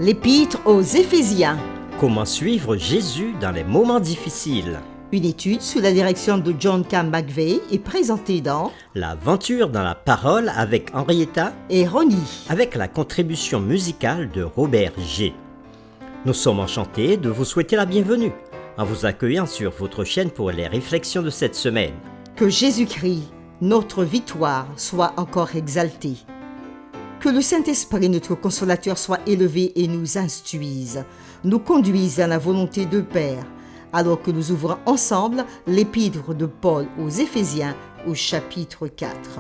L'Épître aux Éphésiens. Comment suivre Jésus dans les moments difficiles? Une étude sous la direction de John K. McVeigh est présentée dans L'aventure dans la parole avec Henrietta et Ronnie. avec la contribution musicale de Robert G. Nous sommes enchantés de vous souhaiter la bienvenue en vous accueillant sur votre chaîne pour les réflexions de cette semaine. Que Jésus-Christ, notre victoire, soit encore exalté. Que le Saint-Esprit, notre consolateur, soit élevé et nous instruise, nous conduise à la volonté de Père, alors que nous ouvrons ensemble l'épître de Paul aux Éphésiens au chapitre 4.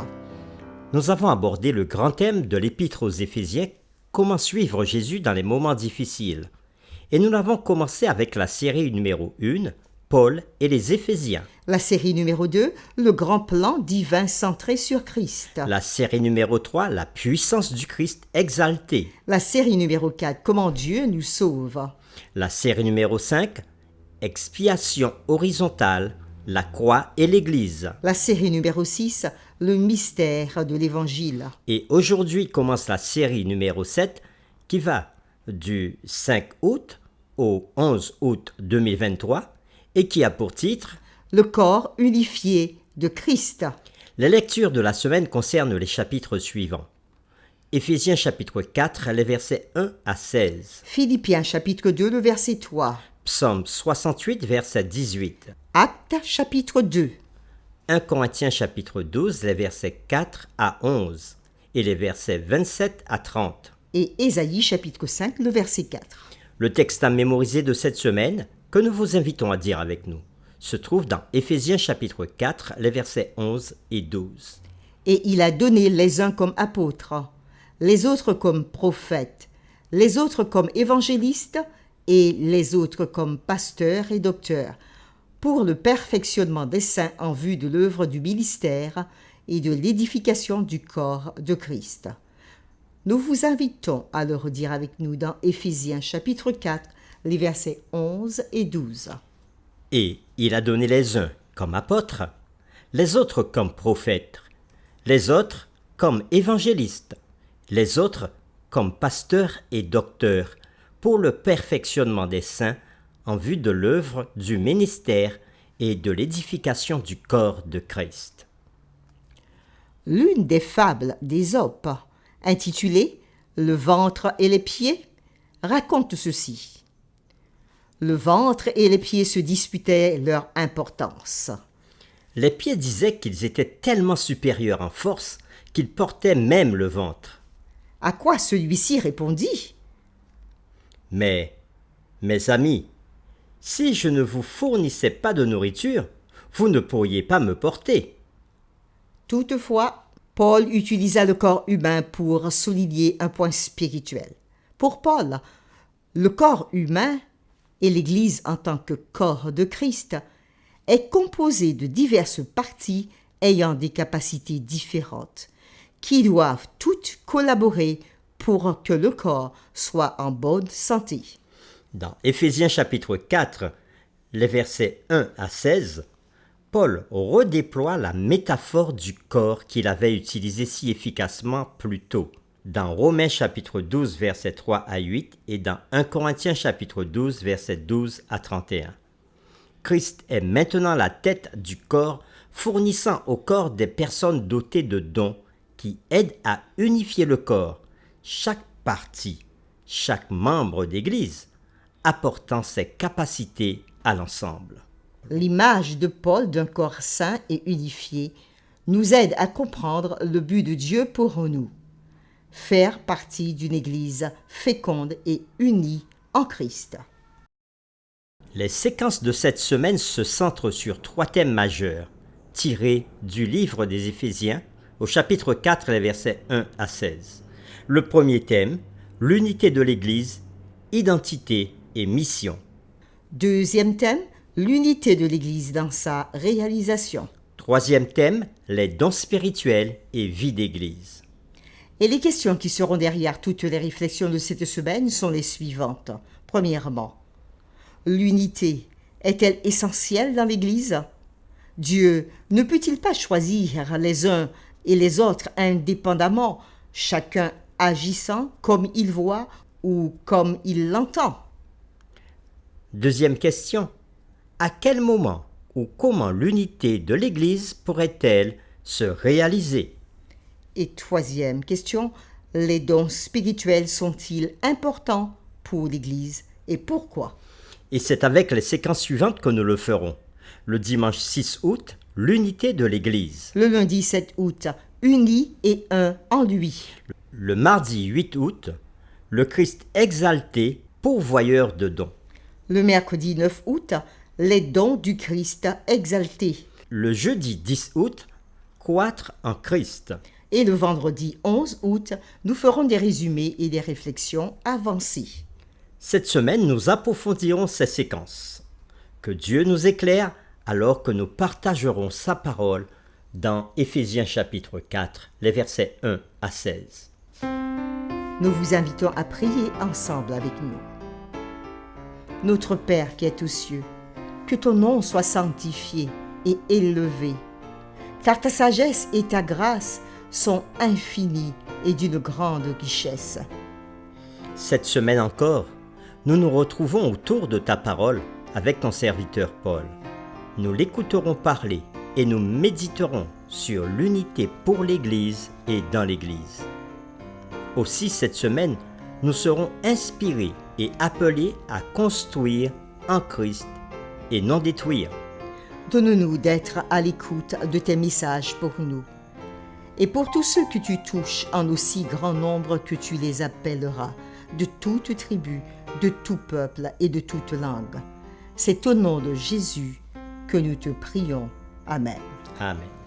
Nous avons abordé le grand thème de l'épître aux Éphésiens, comment suivre Jésus dans les moments difficiles. Et nous l'avons commencé avec la série numéro 1, Paul et les Éphésiens. La série numéro 2, le grand plan divin centré sur Christ. La série numéro 3, la puissance du Christ exalté. La série numéro 4, comment Dieu nous sauve. La série numéro 5, expiation horizontale, la croix et l'Église. La série numéro 6, le mystère de l'Évangile. Et aujourd'hui commence la série numéro 7 qui va du 5 août au 11 août 2023 et qui a pour titre Le corps unifié de Christ. Les lectures de la semaine concernent les chapitres suivants. Éphésiens chapitre 4, les versets 1 à 16. Philippiens chapitre 2, le verset 3. Psaume 68, verset 18. Actes chapitre 2. 1 Corinthiens chapitre 12, les versets 4 à 11 et les versets 27 à 30. Et Ésaïe chapitre 5, le verset 4. Le texte à mémoriser de cette semaine, que nous vous invitons à dire avec nous, se trouve dans Éphésiens chapitre 4, les versets 11 et 12. Et il a donné les uns comme apôtres, les autres comme prophètes, les autres comme évangélistes et les autres comme pasteurs et docteurs, pour le perfectionnement des saints en vue de l'œuvre du ministère et de l'édification du corps de Christ. Nous vous invitons à le redire avec nous dans Éphésiens chapitre 4, les versets 11 et 12. Et il a donné les uns comme apôtres, les autres comme prophètes, les autres comme évangélistes, les autres comme pasteurs et docteurs, pour le perfectionnement des saints en vue de l'œuvre du ministère et de l'édification du corps de Christ. L'une des fables d'Ésope, intitulée « Le ventre et les pieds », raconte ceci. Le ventre et les pieds se disputaient leur importance. Les pieds disaient qu'ils étaient tellement supérieurs en force qu'ils portaient même le ventre. À quoi celui-ci répondit ? Mais, mes amis, si je ne vous fournissais pas de nourriture, vous ne pourriez pas me porter. Toutefois, Paul utilisa le corps humain pour souligner un point spirituel. Pour Paul, le corps humain et l'Église en tant que corps de Christ est composé de diverses parties ayant des capacités différentes, qui doivent toutes collaborer pour que le corps soit en bonne santé. Dans Éphésiens chapitre 4, les versets 1 à 16, Paul redéploie la métaphore du corps qu'il avait utilisée si efficacement plus tôt, dans Romains chapitre 12, versets 3 à 8 et dans 1 Corinthiens chapitre 12, versets 12 à 31. Christ est maintenant la tête du corps, fournissant au corps des personnes dotées de dons qui aident à unifier le corps, chaque partie, chaque membre d'Église, apportant ses capacités à l'ensemble. L'image de Paul d'un corps sain et unifié nous aide à comprendre le but de Dieu pour nous. Faire partie d'une Église féconde et unie en Christ. Les séquences de cette semaine se centrent sur 3 thèmes majeurs, tirés du livre des Éphésiens, au chapitre 4, les versets 1 à 16. Le premier thème, l'unité de l'Église, identité et mission. Deuxième thème, l'unité de l'Église dans sa réalisation. Troisième thème, les dons spirituels et vie d'Église. Et les questions qui seront derrière toutes les réflexions de cette semaine sont les suivantes. Premièrement, l'unité est-elle essentielle dans l'Église ? Dieu ne peut-il pas choisir les uns et les autres indépendamment, chacun agissant comme il voit ou comme il l'entend? Deuxième question. À quel moment ou comment l'unité de l'Église pourrait-elle se réaliser? Et troisième question, les dons spirituels sont-ils importants pour l'Église et pourquoi? Et c'est avec les séquences suivantes que nous le ferons. Le dimanche 6 août, l'unité de l'Église. Le lundi 7 août, unis et un en lui. Le mardi 8 août, le Christ exalté, pourvoyeur de dons. Le mercredi 9 août, les dons du Christ exalté. Le jeudi 10 août, croître en Christ. Et le vendredi 11 août, nous ferons des résumés et des réflexions avancées. Cette semaine, nous approfondirons ces séquences. Que Dieu nous éclaire alors que nous partagerons sa parole dans Éphésiens chapitre 4, les versets 1 à 16. Nous vous invitons à prier ensemble avec nous. Notre Père qui es aux cieux, que ton nom soit sanctifié et élevé, car ta sagesse et ta grâce sont infinies et d'une grande richesse. Cette semaine encore, nous nous retrouvons autour de ta parole avec ton serviteur Paul. Nous l'écouterons parler et nous méditerons sur l'unité pour l'Église et dans l'Église. Aussi cette semaine, nous serons inspirés et appelés à construire en Christ et non détruire. Donne-nous d'être à l'écoute de tes messages pour nous. Et pour tous ceux que tu touches en aussi grand nombre que tu les appelleras, de toute tribu, de tout peuple et de toute langue. C'est au nom de Jésus que nous te prions. Amen. Amen.